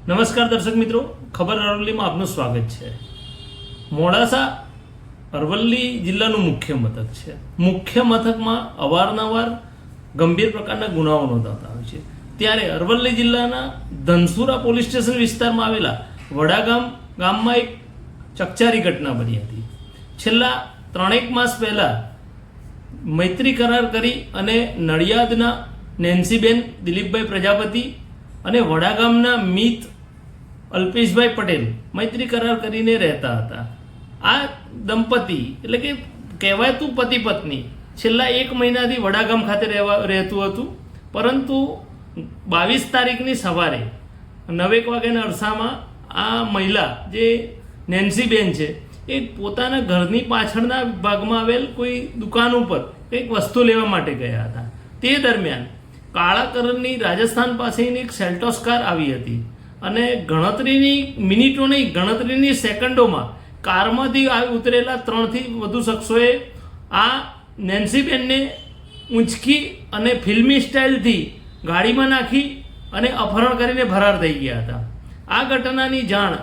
નમસ્કાર દર્શક મિત્રો, ખબર અરવલ્લીમાં આપનું સ્વાગત છે। મોડાસા અરવલ્લી જિલ્લાનું મુખ્ય મથક છે। મુખ્ય મથકમાં અવારનવાર ગંભીર પ્રકારના ગુનાઓ નોંધાતા હોય છે। ત્યારે અરવલ્લી જિલ્લાના ધનસુરા પોલીસ સ્ટેશન વિસ્તારમાં આવેલા વડાગામ ગામમાં એક ચકચારી ઘટના બની હતી। છેલ્લા 3 માસ પહેલા મૈત્રી કરાર કરી અને નડિયાદના નેન્સીબેન દિલીપભાઈ પ્રજાપતિ અને વડાગામના મિત અલ્પેશભાઈ પટેલ મૈત્રી કરાર કરીને રહેતા હતા। આ દંપતી એટલે કે કહેવાતું પતિ પત્ની છેલ્લા 1 મહિનાથી વડાગામ ખાતે રહેતું હતું, પરંતુ 22 તારીખની સવારે 9 વાગ્યાના અરસામાં આ મહિલા જે નેન્સીબેન છે એ પોતાના ઘરની પાછળના ભાગમાં આવેલ કોઈ દુકાન ઉપર કંઈક વસ્તુ લેવા માટે ગયા હતા। તે દરમિયાન કાળા કલરની રાજસ્થાન પાસેની એક સેલ્ટોસ કાર આવી હતી અને ગણતરીની મિનિટો નહીં, ગણતરીની સેકન્ડોમાં કારમાંથી ઉતરેલા 3 થી વધુ શખ્સોએ આ નેન્સીબેનને ઊંચકી અને ફિલ્મી સ્ટાઇલથી ગાડીમાં નાખી અને અપહરણ કરીને ફરાર થઈ ગયા હતા। આ ઘટનાની જાણ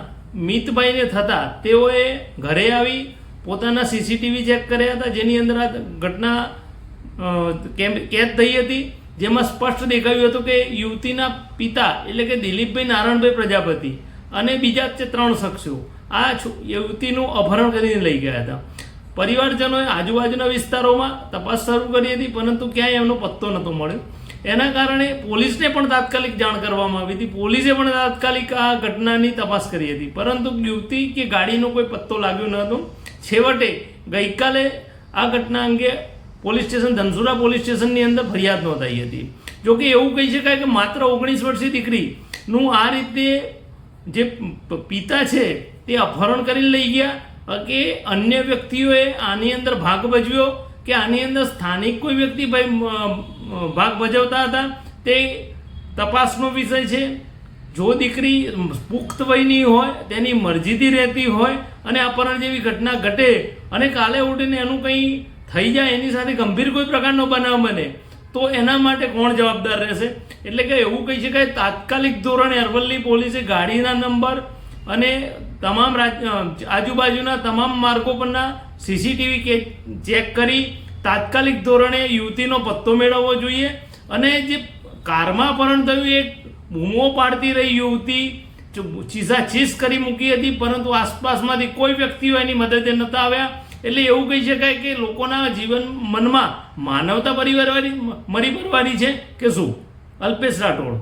મિતભાઈને થતાં તેઓએ ઘરે આવી પોતાના સીસીટીવી ચેક કર્યા હતા, જેની અંદર આ ઘટના કેદ થઈ હતી, જેમાં સ્પષ્ટ દેખાયું હતું કે યુવતીના પિતા એટલે કે દિલીપભાઈ નારાયણભાઈ પ્રજાપતિ અને બીજા 3 શખ્સો આ યુવતીનું અપહરણ કરીને લઈ ગયા હતા। પરિવારજનોએ આજુબાજુના વિસ્તારોમાં તપાસ શરૂ કરી હતી, પરંતુ ક્યાંય એમનો પત્તો નહોતો મળ્યો। એના કારણે પોલીસને પણ તાત્કાલિક જાણ કરવામાં આવી હતી। પોલીસે પણ તાત્કાલિક આ ઘટનાની તપાસ કરી હતી, પરંતુ યુવતી કે ગાડીનો કોઈ પત્તો લાગ્યો ન હતો। છેવટે ગઈકાલે આ ઘટના અંગે પોલીસ સ્ટેશન ધનસુરા પોલીસ સ્ટેશનની અંદર ફરિયાદ નોંધાઈ હતી। જોકે એવું કહી શકાય કે માત્ર 19 વર્ષીય દીકરીનું આ રીતે જે પિતા છે તે અપહરણ કરીને લઈ ગયા કે અન્ય વ્યક્તિઓએ આની અંદર ભાગ ભજવ્યો કે આની અંદર સ્થાનિક કોઈ વ્યક્તિ ભાગ ભજવતા હતા તે તપાસનો વિષય છે। જો દીકરી પુખ્ત વયની હોય, તેની મરજીથી રહેતી હોય અને અપહરણ જેવી ઘટના ઘટે અને કાલે ઉઠીને એનું કંઈ થઈ જાય, એની સાથે ગંભીર કોઈ પ્રકારનો બનાવ બને તો એના માટે કોણ જવાબદાર રહેશે? એટલે કે એવું કહી શકાય તાત્કાલિક ધોરણે અરવલ્લી પોલીસે ગાડીના નંબર અને તમામ આજુબાજુના તમામ માર્ગો પરના સીસીટીવી ચેક કરી તાત્કાલિક ધોરણે યુવતીનો પત્તો મેળવવો જોઈએ। અને જે કારમાં અપહરણ થયું એ બૂમો પાડતી રહી યુવતી ચીસાચીસ કરી મૂકી હતી, પરંતુ આસપાસમાંથી કોઈ વ્યક્તિઓ એની મદદે નહોતા આવ્યા। એટલે એવું કહી શકાય કે લોકોના જીવન મનમાં માનવતા મરી ભરવાની છે કે શું? અલ્પેશ રાઠોડ।